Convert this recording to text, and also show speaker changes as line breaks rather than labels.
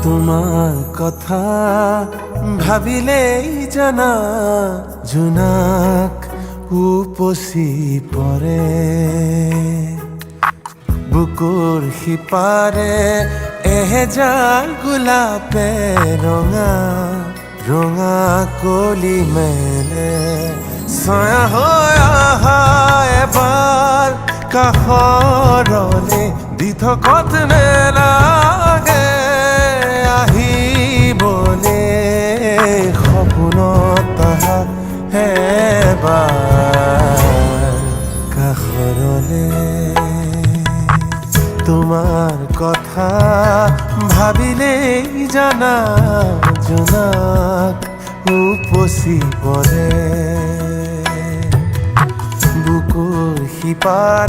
তোমার কথা ভাবিলেই জানা জোনাক উপচি পৰে বুকুৰ সিপাৰে এহেজাৰ গোলাপে ৰঙা ৰঙা কলি মেলে ছায়া হৈ আহা এবাৰ কাষৰলে দি থকত নেলাগে আহিবলে সপোনত আহা এবাৰ কাষৰলে তোমার কথা ভাবিলেই জানা জোনাক উপচি পৰে বুকুৰ সিপাৰ